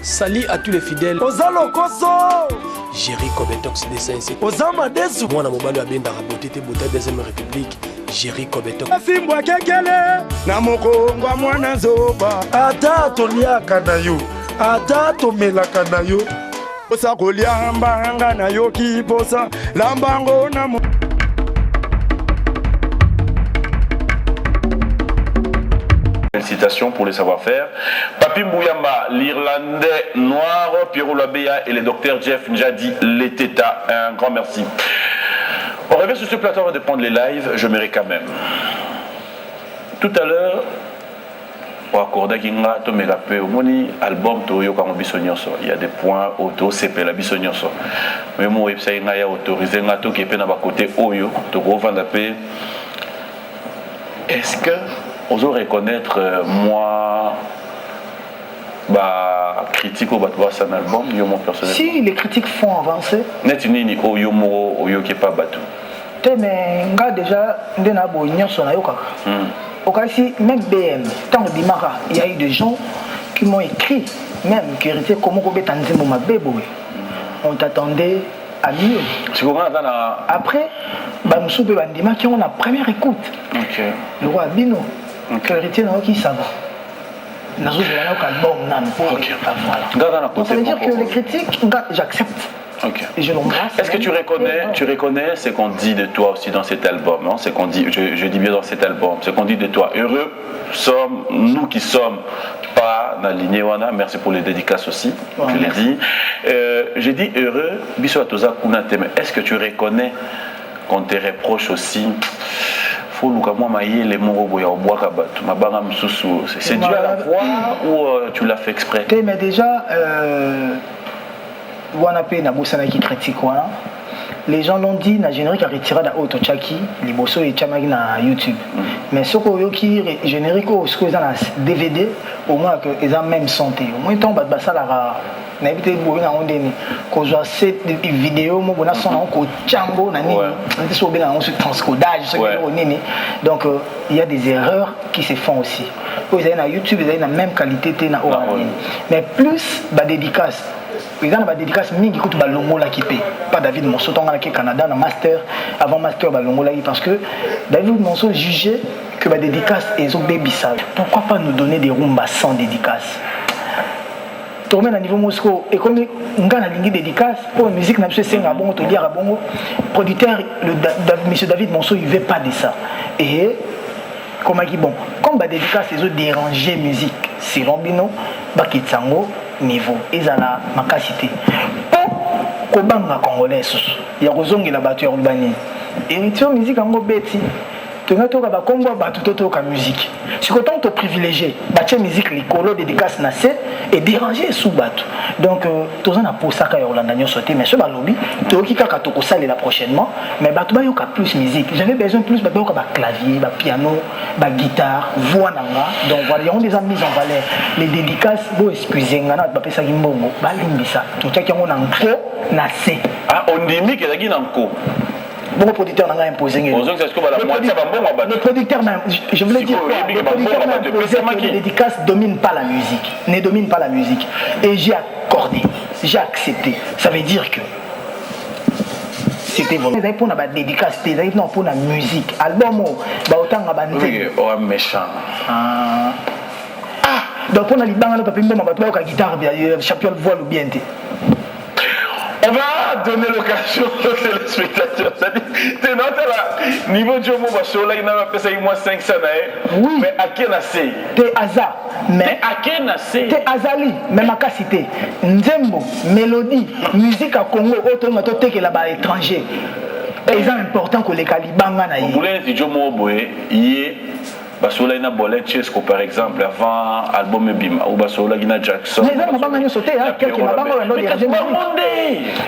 Salut à tous les fidèles. Ozalo Koso. Jerry Kobetox des Saints. Ozama Desu. Moi, Mobalo a bien raboté Bouta deuxième République. Jerry Kobetox. Fimbwa kekele. Na mokongwa mwana zoba. Ata toliaka na yo. Ata tomelaka na yo. Osa koliamba na yo kiposa. Lambango na mo. Félicitations pour les savoir-faire. Papi Mbouyamba, l'Irlandais noir, Pierrot Labéa et le docteur Jeff Njadi Leteta. Un grand merci. On revient sur ce plateau avant de prendre les lives, je mérite quand même. Tout à l'heure, au accorda kinga to megape au moni album to yo quand bisonyoso. Il y a des points auto CP la bisonyoso. Mais mon website nga ya autorisé nga to kepe na ba côté oyo to go vendre pe. Est-ce que on doit reconnaître moi bah critique au batwa un album yo mon personnel. Si les critiques font avancer net nini oyo moro oyo qui pas batu te mais nga déjà ndena bo nyonso na yo kaka okasi même BM tant bimaka il y a eu des gens qui m'ont écrit même qui étaient comment ko beta nzembo mabebo on t'attendait à mieux. Après bah nous sommes bandima qui ont la première écoute. OK. Le roi Bino clarité na qui ça va. Donc ça veut dire que les critiques, j'accepte. Okay. Et je l'embrasse. Est-ce que tu reconnais ce qu'on dit de toi aussi dans cet album, hein? Ce qu'on dit, je dis bien dans cet album, ce qu'on dit de toi. Heureux sommes nous qui sommes pas dans lignée wana. Merci pour les dédicaces aussi. Ouais, je l'ai dit. J'ai dit heureux. Est-ce que tu reconnais qu'on te reproche aussi? C'est dû à la voix ou tu l'as fait exprès? Mais déjà, les gens l'ont dit, na générique a retiré da auto chaki, les bosso et chamagi na YouTube. Mais ce qu'on qui générique au ce dans la DVD, au moins que ils ont même santé. Au moins tombe basa la na évité boire na ondeni. Quand je cette vidéo, moi on a son encore chambo na ni. On dit sur bien on se transcodage, ce que nini. Donc il y a des erreurs qui se font aussi. Ils ont na YouTube, ils ont la même qualité na orange. Mais plus ba dédicace. Ils ont une dédicace mingi kutu balongo la kipe pas David Monceau tant que Canada na master avant master balongo la parce que David Monceau jugeait que la dédicace est au baby sale. Pourquoi pas nous donner des rumbas sans dédicace? Tourner à niveau Moscou et comme on a une dédicace pour la musique n'a pas c'est un bon te dire à bon producteur monsieur David Monceau il veut pas de ça et comme dit bon comme la dédicace ils ont dérangé musique c'est Rombino Bakitsango niveau ezala makasité po kobanga congolais ya kozongela bato ya urbani et musique ngo beti toka ba kombo ba totoka musique si autant te privilégié batie musique likolo dédicace na set et déranger sous bato donc toza na posaka ya Rolanda nyo sauter mais ce balobi toki kaka to kosalela la prochainement mais bato ba yoka plus musique j'avais besoin plus ba yoka ba clavier ba piano ba guitare voix nanga donc voilà on des amis en valeur les dédicaces bo excusez ngana ba pesa kimbongo ba limbisa to tchaki ngo na nko na c ah on dimi que la nko. Bon producteur n'a pas imposé. Le producteur m'a, je voulais dire quoi? Le producteur m'a imposé que les dédicaces ne dominent pas la musique. Ne dominent pas la musique. Et j'ai accordé, j'ai accepté. Ça veut dire que c'était bon. Vous avez pour la dédicace, vous avez pour la musique. Album, autant à la oui, oh méchant. Donc pour la libanga, le papier, ma guitare, champion de voile ou bien. On va donner l'occasion aux téléspectateurs. C'est notre là. Niveau de Jomo Basola, il n'a pas payé moins 500 oui. Mais à qui nassé? T'es Aza. Mais à qui nassé? T'es Azali. Mais ma cité. Nzembo, mélodie, musique à Congo, autre mototé que là-bas étranger. Et c'est important que les Kalibanga naïe. Vous voulez dire Jomo Boé, Basola ina Bolechesco par exemple avant album Bima ou Basola ina Jackson. Mais là on va sauter hein quelqu'un m'a pas non déranger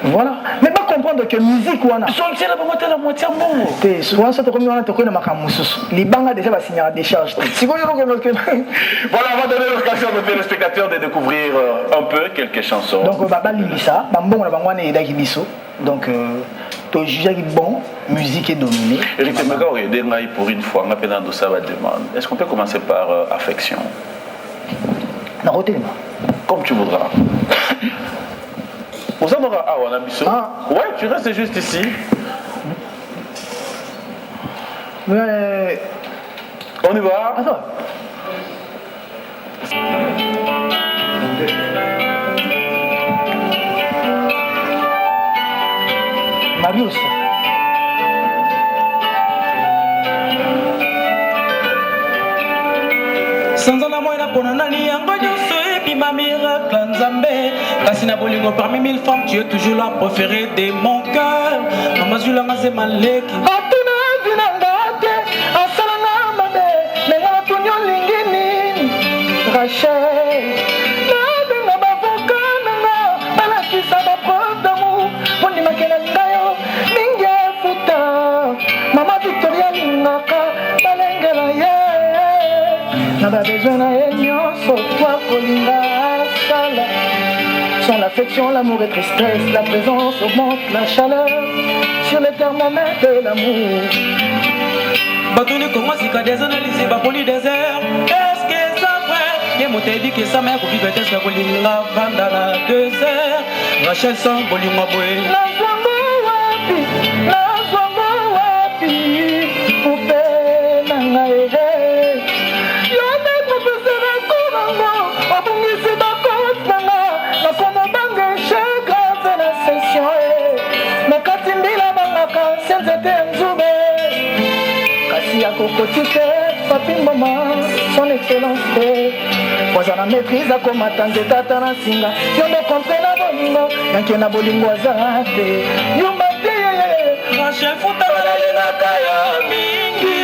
voilà mais pas comprendre que musique wana sortir la moitié bon te souvent ça te comme on te connaît makamususu libanga déjà va signer la décharge si vous voilà on va donner l'occasion aux téléspectateurs de découvrir un peu quelques chansons donc baba limbisa bambongo na bangwana edaki biso donc to juger bon musique est dominée. Eric Temega aurait aidé pour une fois, on a pénal de ça va demande. Est-ce qu'on peut commencer par affection? Non, Comme tu voudras. Vous en aura. Ah, on a mis ça. Ah. Ouais, tu restes juste ici. Mais... On y va. Attends. Marius. sanza na moi na pona nani yango nyonso ebima miracle nzambe kasi na bolingo parmi 1000 femmes tu es toujours la préférée de mon cœur mama zulanga ze maleki atuna vinanga te asalanga mabe nenga batuni olingi nini Rachel nabenga bavoka nanga balakisa bapreuve d'amour mondimake na ngayo mingi efuta mama victoria lingaka balengela ye na babesoin na ye nyonso twa kolinga asala sans l'affection, l'amour et tristesse, la présence augmente la chaleur sur le thermomètre de l'amour. batuni kongo sika désanalyse baponi désert est-ce que ça vrai ye moto eyebi ke sa mère kovive teske kolinga vanda na désert rachel sans bolingo boye Nazwango wapi, upe nanga ehe. Yo nde professeur akorango, obungisi bakoti nanga, nakomo bange échec grave na session na kati mbila bangaka sienzete nzube. Kasi akokoti te, papi mama, son excellence te. Waza na maîtrise akomata nzete ata na singa, yo nde contre na bolingo, yanke na bolingo aza te. Yumba te rachel futanga nalingaka yo mingi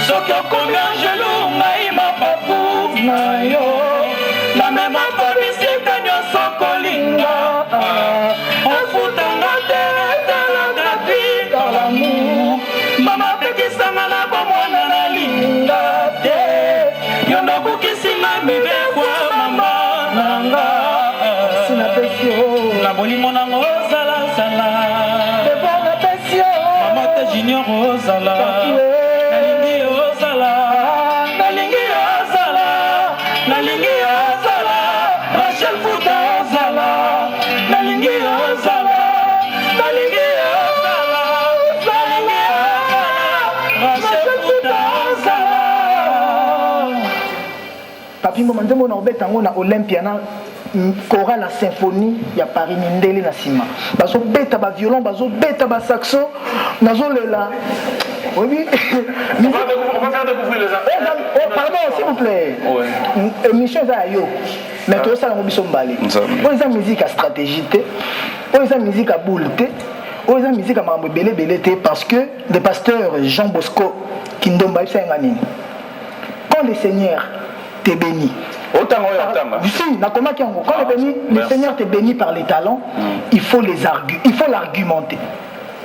soki okomi angelu ngai mapapu na yo na mema komisika nyonso kolinga ofutanga te ezala gratuit dans l'amour mama pekisanga na bomwana nalinga te yo ndobukisinga mibekwa mama nanga sina pesio na bolimo nango ozalazala bebona pesio mama te junior ozala nalingi ozala nalingi ozala nalingi ozala rachel futa ozala nalingi ozala nalingi ozala nalingi ozala rachel futa ozala papi mboma nzembo na obeta yango na olympia na chorale la symphonie ya Paris mindele na sima bazobeta ba violon bazobeta ba saxo nazolela oui On va faire découvrir les affaires. oh pardon s'il vous plaît Ouais. émission eza yo mais to sala ngobiso mbali o eza musique à stratégie te o eza musique à boule te o eza musique à mambo belé te parce que le pasteur Jean Bosco Kindomba isa ngani quand le Seigneur te bénit. Autant si, quand le Seigneur te bénit par les talents, il faut l'argumenter.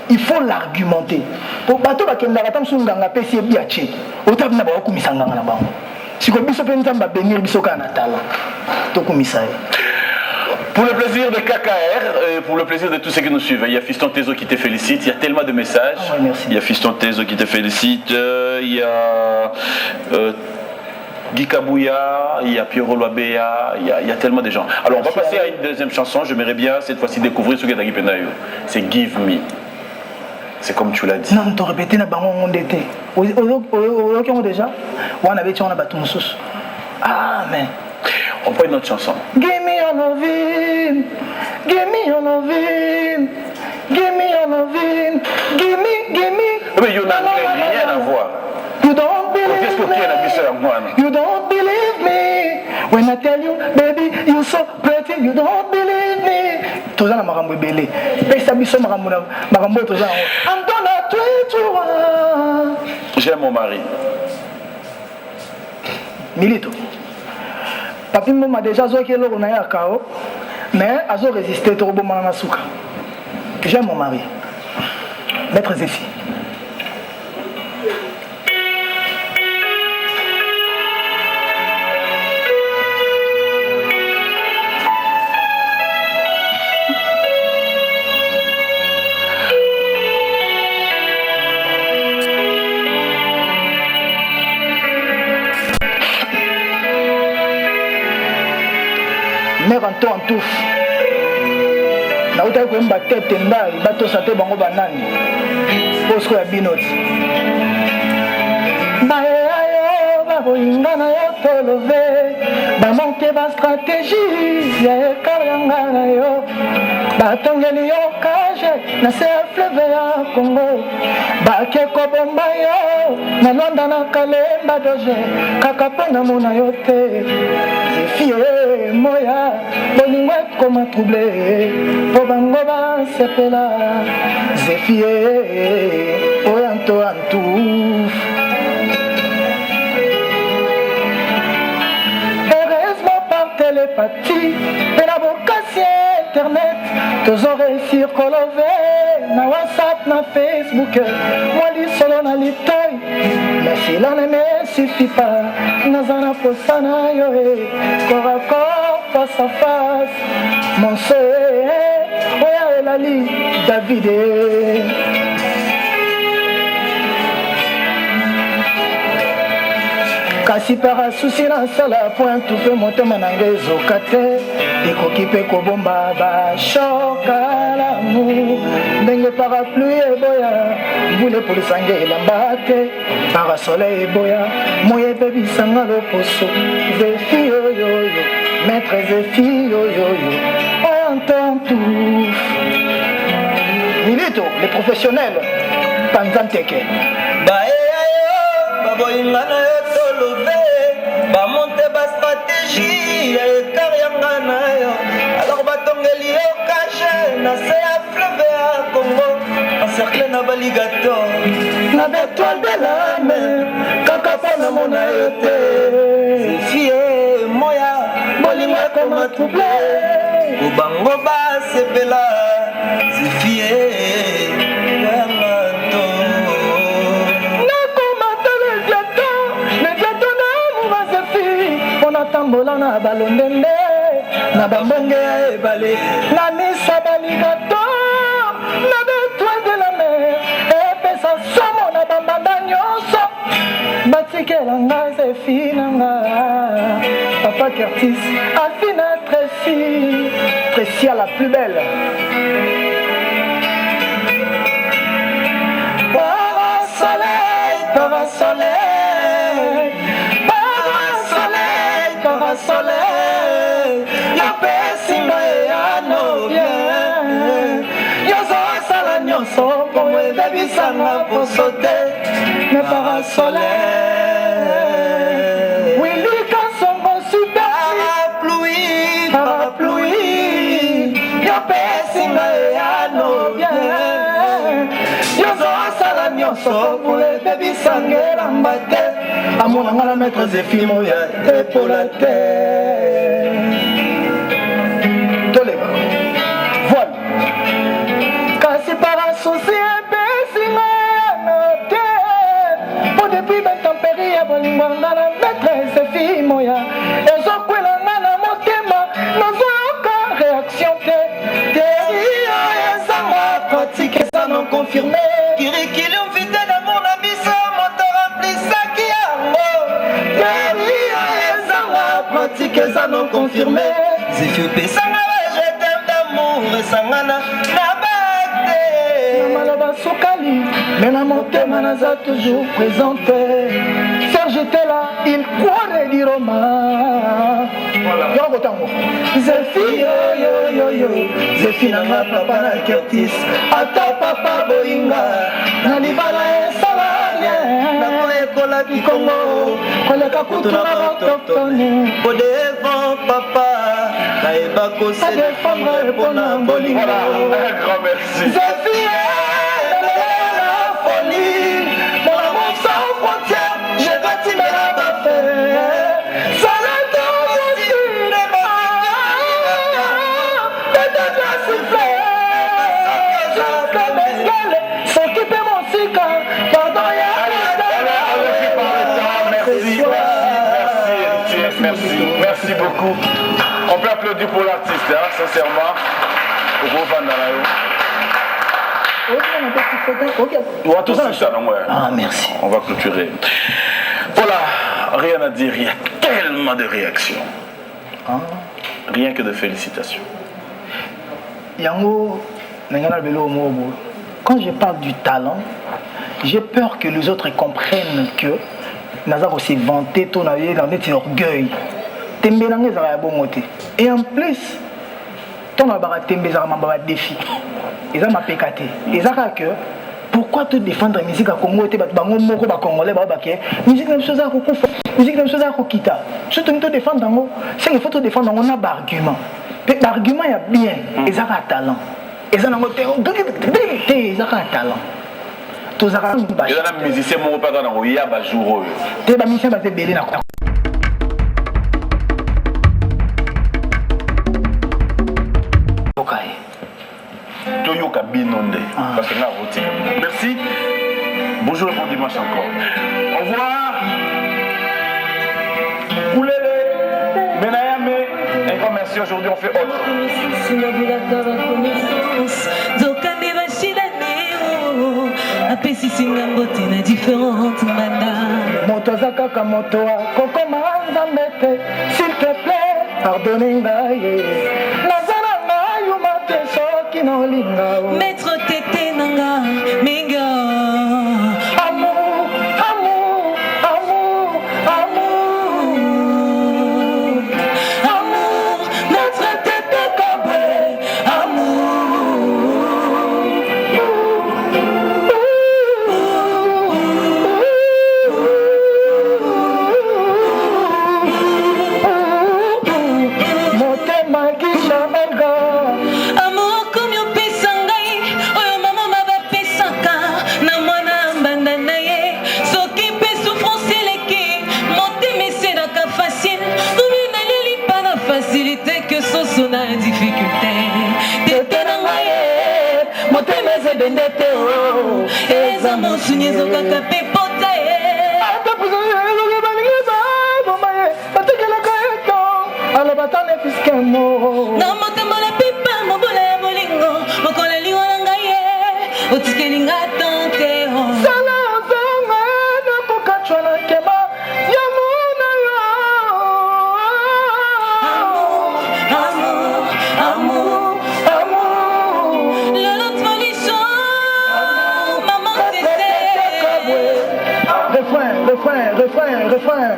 Il faut l'argumenter. Pour bateau bakenda batam sunganga pesi biache. Otabna ba okumisanga na bango. Si ko biso pe nzamba bénir biso kana talent. To kumisaye. Pour le plaisir de KKR et pour le plaisir de tous ceux qui nous suivent, il y a Fiston Tezo qui te félicite, il y a tellement de messages. Ah ouais, merci. Il y a Fiston Tezo qui te félicite, il y a Guy Kabouya, il y a Pierrot Loabea, il y a tellement de gens. Alors on va passer à une deuxième chanson, j'aimerais bien cette fois-ci découvrir ce qui est à Guipenayo. C'est Give Me. C'est comme tu l'as dit. Non, tu répété na bango monde été. On déjà on avait on a battu mususu. Ah mais on prend une autre chanson. Give me your loving. Give me your loving. Give me your loving. Give me. Mais il n'y a rien à voir. You don't believe me. You don't believe me. When I tell you, baby, you're so pretty, you don't believe me. Toza na makambo ebele. Pesa biso makambo toza. I'm gonna treat you. J'aime mon mari. Milito. Papi m'a déjà zoé que l'on a eu à Kao, mais a résisté trop bon à Masuka. J'aime mon mari. Maître Zéfi. mère en tout en tout. Nautaki koyemba tete ndai batosa te bango banani posko ya binoti baeayo baboyinga na yo tolove bamonke bastratégie ya ekala yanga na yo batongeli yo kage na se ya fleuve ya Congo bake kobomba yo na lwanda na kalemba doge kaka mpo na mona yo te zefie moya bolingo ekoma trouble po bango basepela zefie oyanto antu heureusement par télépathie et la vocation internet toujours réussir kolove na WhatsApp na Facebook moi lisolo na litoi mais cela ne me suffit pas nazana posa na yo corps à corps face à face mon soeur oya elali David kasi para susi na sala point tupe motema na ngai ezoka te ekoki mpe kobomba bashokalamu ndenge parapluie eboya mbula epolisa ngai elamba te parasoleil eboya moya ebebisanga loposo zefi oyoyo maître zefi oyoyo oyantantu milito les professionnels panzanteke baeyayo baboyinga na yo tolove bamonte bastratégie ya ekar yanga na yo alors batongeli yo kashe na se ya fleuve ya Congo encercle na baligato na betoile de la mer kaka mpo na mona yo te zefie moya bolingo ekoma trouble obango basepela zefie yangato nakomata leviato na muma zefi mpo natambola na balondende na bambonge ya ebale na misa baligato na betoile de la mer epesa somo na bambanda nyonso batikela nga zefi na nga papa Curtis afina Tracy à la plus belle parasoleil parasoleil parasoleil parasoleil yopesinga eyano bien yozosala nyonso mpo ebebisanga poso te me parasoleil wili kasongo super parapluie yopesinga eyano bien yozosala nyonso mpo ebebisanga elamba te amonanga na maître zefimo ya epola te toleka voile kasi parasusi epesinga eyano te mpo depuis batemperi ya bolingwanga na maître zefimo ya ezokwelanga na motema nazoyoka réaction te terio ezanga pratique eza non confirmé kirikili mvite d'amour na biso moto remplisaki yango terio ezanga pratique eza non confirmé zefi opesanga bajetem d'amour esangana na bate na maloba sukali me na motema naza toujours présenté Serge était là il croirait dire Roma yoko tango zefi yoyoyoyo zefi nanga papa na Curtis ata papa boyinga na libala esala rien nakoyekola kikongo koleka kutu na batoktone odevant papa nayeba adefendre mpona bolinga Un grand merci. zefi la folie mon amour sans frontière je bâtirai la baffaire sans la s'occuper mon sika pardon Merci beaucoup. On peut applaudir pour l'artiste, hein, sincèrement. Ah, merci. On va clôturer. Voilà, rien à dire, il y a tellement de réactions. Rien que de félicitations. Yango, quand je parle du talent, j'ai peur que les autres comprennent que Nazar aussi vanté, ton avis, dans notre orgueil. Et en plus, ton avis, un défi. Ils ont ma pécaté. Ils ont que pourquoi te défendre la musique à Congo et à Congolais, musique de chose à Kokufa, musique de chose à Kokita. Si tu te défends dans moi, c'est qu'il faut te défendre dans un argument. L'argument est bien, ils ont un talent. Ils ont un talent. Il y a un musicien qui pas dans le yaba jour. Tu es un musicien qui est belé dans Toyoka Binonde. Parce que là, merci. Bonjour et bon dimanche encore. Au revoir. Koulele, Benayame. Un grand merci. Aujourd'hui, on fait autre. Apesi singambo tina différentes mana moto zakaka moto koko manzambete s'il te plaît pardonnez-moi nazala ngayo mateso kinolinga maître tete nanga minga amour amour amour amour amour maître tete kabwe amour difficulté tete na ngai motema ezebende te o eza mosuni ezokaka mpe pota na motema la pipa mobola ya bolingo mokola liwa na ngai ye otikelinga tante sala nzanga nakokatwa na kema ya mona yo amour, amour, le lot folichon, maman Refrain, refrain.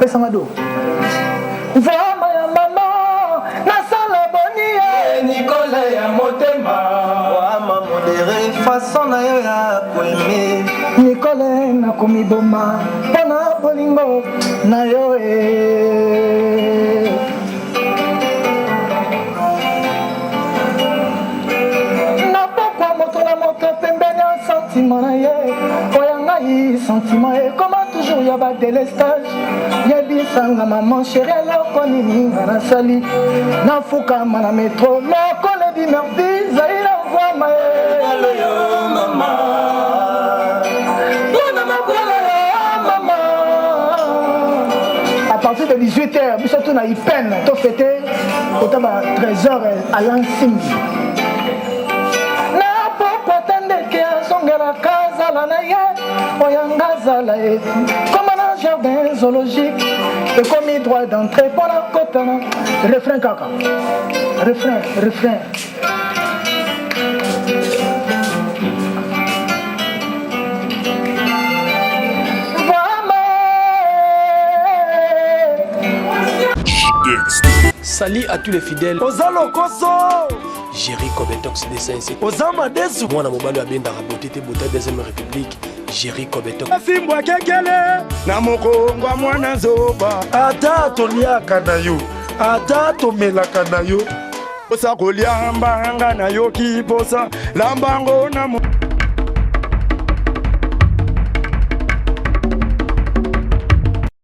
Pesangado. Vama ya mama, nasala boni ya Nicolas ya motema. Wama modéré façon na yo ya koeme. Nicolas na komiboma, pona bolingo na yo Na pokwa moto na moto pembeni ya sentiment na ye. Oyanga yi sentiment ye, comment toujours ya ba délestage. Yebisanga maman chérie loko nini nga nasali nafukama na metro loko Lady Murphy zaira vwama Aloyo mama Bona makola ya mama. À partir de 18h, nous sommes à Ipen, tout fêté, autant à 13h à l'ensemble. Na poko tendeke asongela kazala na ye oyanga zala etu comme un jardin zoologique et comme droit d'entrée pour la côte. Refrain kaka, refrain. Salut à tous les fidèles. Ozalo Koso Jerry Kobetox dessin ici. Ozama Desu Moi, Mobalo a bien d'Araboté, Bouta deuxième République. Jerry Kobetox. Simbwa kekele na mokongwa mwana zoba ata toliaka na yo ata tomelaka na yo osa kolia mbanga na yo kiposa lambango na